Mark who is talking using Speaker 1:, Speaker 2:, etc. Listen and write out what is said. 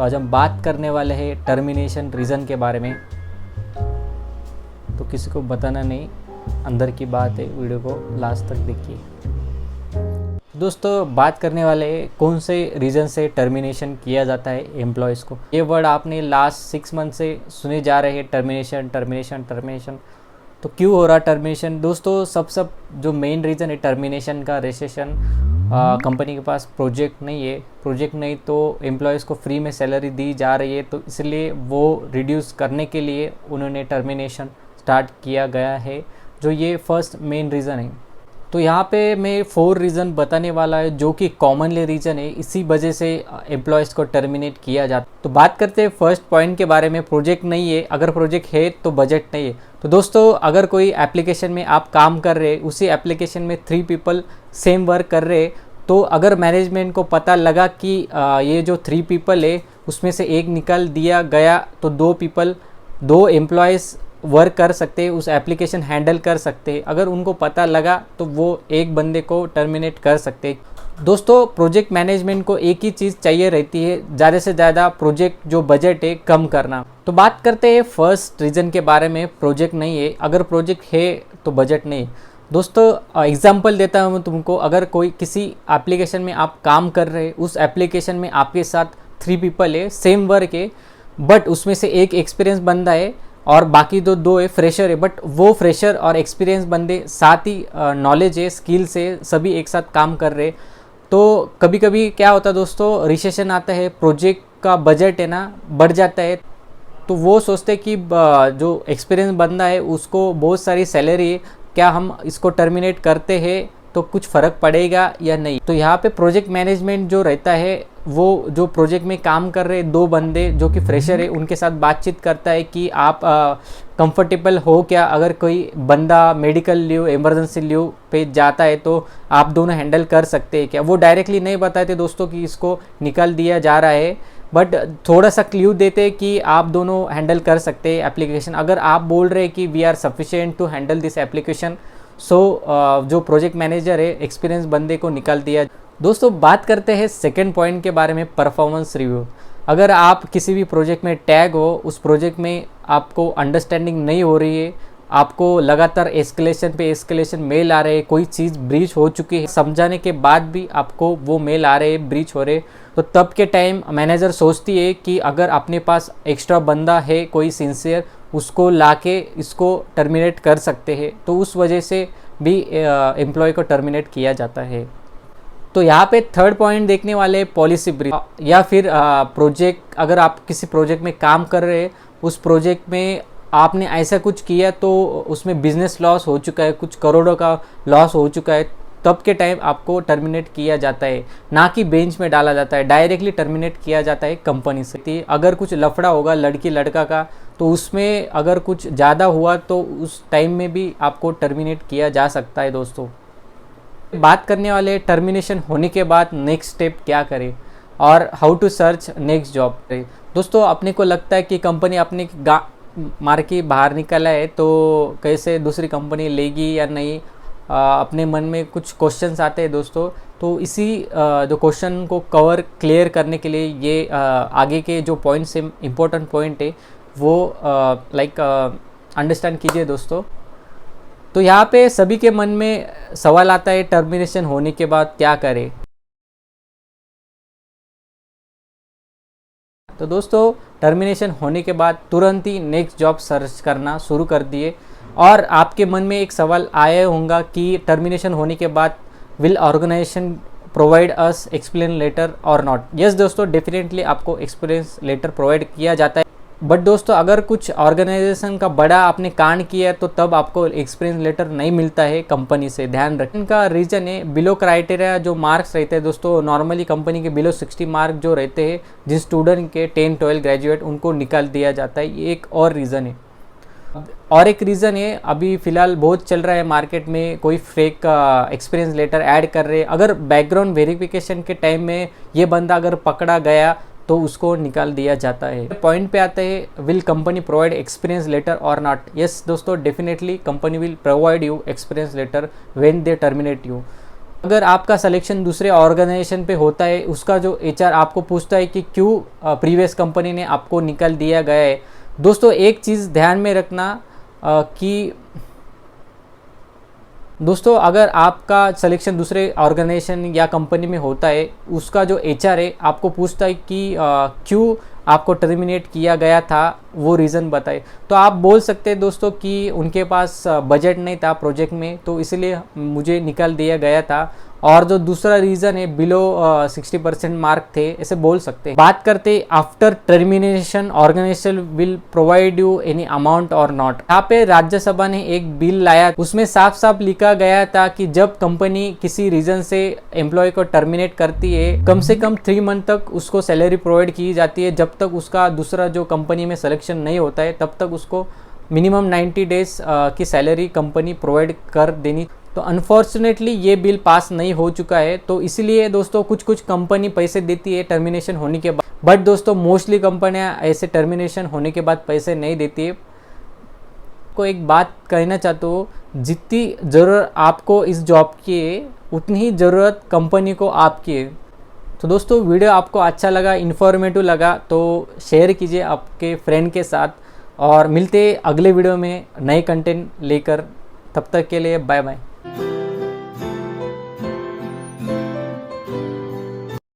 Speaker 1: तो आज हम बात करने वाले हैं टर्मिनेशन रीज़न के बारे में। तो किसी को बताना नहीं, अंदर की बात है, वीडियो को लास्ट तक देखिए। दोस्तों बात करने वाले कौन से रीज़न से टर्मिनेशन किया जाता है एम्प्लॉयज़ को। ये वर्ड आपने लास्ट 6 मंथ से सुने जा रहे हैं, टर्मिनेशन टर्मिनेशन टर्मिनेशन। तो क्यों हो रहा टर्मिनेशन? दोस्तों सब जो मेन रीज़न है टर्मिनेशन का, रिसेशन, कंपनी के पास प्रोजेक्ट नहीं है, प्रोजेक्ट नहीं तो एम्प्लॉयज़ को फ्री में सैलरी दी जा रही है, तो इसलिए वो रिड्यूस करने के लिए उन्होंने टर्मिनेशन स्टार्ट किया गया है, जो ये फर्स्ट मेन रीज़न है। तो यहाँ पे मैं 4 रीज़न बताने वाला है जो कि कॉमनली रीज़न है, इसी वजह से एम्प्लॉयज़ को टर्मिनेट किया जाता है। तो बात करते हैं फर्स्ट पॉइंट के बारे में, प्रोजेक्ट नहीं है। अगर प्रोजेक्ट है तो बजट नहीं है। तो दोस्तों अगर कोई एप्लीकेशन में आप काम कर रहे हैं, उसी एप्लीकेशन में 3 पीपल सेम वर्क कर रहे हैं, तो अगर मैनेजमेंट को पता लगा कि ये जो 3 पीपल है उसमें से एक निकाल दिया गया, तो 2 एम्प्लॉयज़ वर्क कर सकते हैं, उस एप्लीकेशन हैंडल कर सकते हैं। अगर उनको पता लगा तो वो एक बंदे को टर्मिनेट कर सकते हैं। दोस्तों प्रोजेक्ट मैनेजमेंट को एक ही चीज़ चाहिए रहती है, ज़्यादा से ज़्यादा प्रोजेक्ट जो बजट है कम करना। तो बात करते हैं फर्स्ट रीज़न के बारे में, प्रोजेक्ट नहीं है। अगर प्रोजेक्ट है तो बजट नहीं। दोस्तों एग्जांपल देता हूँ तुमको। अगर कोई किसी एप्लीकेशन में आप काम कर रहे हैं, उस एप्लीकेशन में आपके साथ 3 पीपल है, सेम वर्क है, बट उसमें से एक एक्सपीरियंस बंदा है और बाकी 2 है फ्रेशर है। बट वो फ्रेशर और एक्सपीरियंस बंदे साथ ही नॉलेज है, स्किल्स है, सभी एक साथ काम कर रहे। तो कभी कभी क्या होता है दोस्तों, रिसेशन आता है, प्रोजेक्ट का बजट है ना बढ़ जाता है, तो वो सोचते कि जो एक्सपीरियंस बंदा है उसको बहुत सारी सैलरी है, क्या हम इसको टर्मिनेट करते हैं तो कुछ फ़र्क पड़ेगा या नहीं। तो यहाँ पे प्रोजेक्ट मैनेजमेंट जो रहता है, वो जो प्रोजेक्ट में काम कर रहे 2 बंदे जो कि फ्रेशर है, उनके साथ बातचीत करता है कि आप कंफर्टेबल हो क्या, अगर कोई बंदा मेडिकल लीव, इमरजेंसी लीव पे जाता है तो आप दोनों हैंडल कर सकते हैं क्या। वो डायरेक्टली नहीं बताते दोस्तों कि इसको निकाल दिया जा रहा है, बट थोड़ा सा क्ल्यू देते हैं कि आप दोनों हैंडल कर सकते हैं एप्लीकेशन। अगर आप बोल रहे हैं कि we are sufficient to handle this application, so जो प्रोजेक्ट मैनेजर है एक्सपीरियंस बंदे को निकाल दिया। दोस्तों बात करते हैं सेकंड पॉइंट के बारे में, परफॉर्मेंस रिव्यू। अगर आप किसी भी प्रोजेक्ट में टैग हो, उस प्रोजेक्ट में आपको अंडरस्टैंडिंग नहीं हो रही है, आपको लगातार एस्केलेशन पे एस्केलेशन मेल आ रहे हैं, कोई चीज़ ब्रीच हो चुकी है, समझाने के बाद भी आपको वो मेल आ रहे हैं, ब्रीच हो रहे, तो तब के टाइम मैनेजर सोचती है कि अगर अपने पास एक्स्ट्रा बंदा है कोई सिंसियर, उसको लाके इसको टर्मिनेट कर सकते हैं। तो उस वजह से भी एम्प्लॉय को टर्मिनेट किया जाता है। तो यहाँ पे थर्ड पॉइंट देखने वाले पॉलिसी ब्रीच, या फिर प्रोजेक्ट, अगर आप किसी प्रोजेक्ट में काम कर रहे हैं, उस प्रोजेक्ट में आपने ऐसा कुछ किया तो उसमें बिजनेस लॉस हो चुका है, कुछ करोड़ों का लॉस हो चुका है, तब के टाइम आपको टर्मिनेट किया जाता है, ना कि बेंच में डाला जाता है, डायरेक्टली टर्मिनेट किया जाता है कंपनी से। अगर कुछ लफड़ा होगा लड़की लड़का का, तो उसमें अगर कुछ ज़्यादा हुआ तो उस टाइम में भी आपको टर्मिनेट किया जा सकता है। दोस्तों बात करने वाले टर्मिनेशन होने के बाद नेक्स्ट स्टेप क्या करें और how to search next job. दोस्तों अपने को लगता है कि कंपनी अपने मार के बाहर निकला है तो कैसे दूसरी कंपनी लेगी या नहीं, अपने मन में कुछ क्वेश्चंस आते हैं दोस्तों। तो इसी जो क्वेश्चन को क्लियर करने के लिए ये आगे के जो पॉइंट्स है, इम्पोर्टेंट पॉइंट है, वो अंडरस्टैंड कीजिए दोस्तों। तो यहाँ पे सभी के मन में सवाल आता है, टर्मिनेशन होने के बाद क्या करें। तो दोस्तों टर्मिनेशन होने के बाद तुरंत ही नेक्स्ट जॉब सर्च करना शुरू कर दिए। और आपके मन में एक सवाल आया होगा कि टर्मिनेशन होने के बाद will organisation provide us explain letter or not. Yes दोस्तों, डेफिनेटली आपको एक्सपीरियंस लेटर प्रोवाइड किया जाता है, बट दोस्तों अगर कुछ ऑर्गेनाइजेशन का बड़ा आपने कांड किया तो तब आपको एक्सपीरियंस लेटर नहीं मिलता है कंपनी से, ध्यान रखें। इनका रीज़न है बिलो क्राइटेरिया जो मार्क्स रहते हैं दोस्तों, नॉर्मली कंपनी के बिलो 60 मार्क जो रहते हैं, जिस स्टूडेंट के 10-12 ग्रेजुएट, उनको निकाल दिया जाता है। ये एक और रीज़न है। और एक रीज़न है, अभी फ़िलहाल बहुत चल रहा है मार्केट में, कोई फेक एक्सपीरियंस लेटर ऐड कर रहे हैं। अगर बैकग्राउंड वेरिफिकेशन के टाइम में ये बंदा अगर पकड़ा गया तो उसको निकाल दिया जाता है। पॉइंट पे आते हैं, will company provide experience letter or not. Yes दोस्तों, definitely company will provide you experience letter when they terminate you. अगर आपका सिलेक्शन दूसरे ऑर्गेनाइजेशन पे होता है, उसका जो एचआर आपको पूछता है कि क्यों प्रीवियस कंपनी ने आपको निकाल दिया गया है। दोस्तों एक चीज़ ध्यान में रखना कि दोस्तों अगर आपका सिलेक्शन दूसरे ऑर्गेनाइजेशन या कंपनी में होता है, उसका जो एचआर है आपको पूछता है कि क्यों आपको टर्मिनेट किया गया था, वो रीज़न बताए। तो आप बोल सकते हैं दोस्तों कि उनके पास बजट नहीं था प्रोजेक्ट में, तो इसलिए मुझे निकाल दिया गया था। और जो दूसरा रीज़न है बिलो 60% मार्क थे, ऐसे बोल सकते हैं। बात करते after termination organisation will provide you any amount or not. यहाँ पे राज्यसभा ने एक बिल लाया, उसमें साफ साफ लिखा गया था कि जब कंपनी किसी रीज़न से एम्प्लॉय को टर्मिनेट करती है, कम से कम 3 मंथ तक उसको सैलरी प्रोवाइड की जाती है। जब तक उसका दूसरा जो कंपनी में सिलेक्शन नहीं होता है, तब तक उसको मिनिमम 90 डेज की सैलरी कंपनी प्रोवाइड कर देनी। तो अनफॉर्चुनेटली ये बिल पास नहीं हो चुका है, तो इसलिए दोस्तों कुछ कुछ कंपनी पैसे देती है टर्मिनेशन होने के बाद, बट दोस्तों मोस्टली कंपनियां ऐसे टर्मिनेशन होने के बाद पैसे नहीं देती है। को एक बात कहना चाहता हूँ, जितनी ज़रूरत आपको इस जॉब की है, उतनी ही ज़रूरत कंपनी को आपकी है। तो दोस्तों वीडियो आपको अच्छा लगा, इन्फॉर्मेटिव लगा तो शेयर कीजिए आपके फ्रेंड के साथ, और मिलते अगले वीडियो में नए कंटेंट लेकर। तब तक के लिए बाय बाय।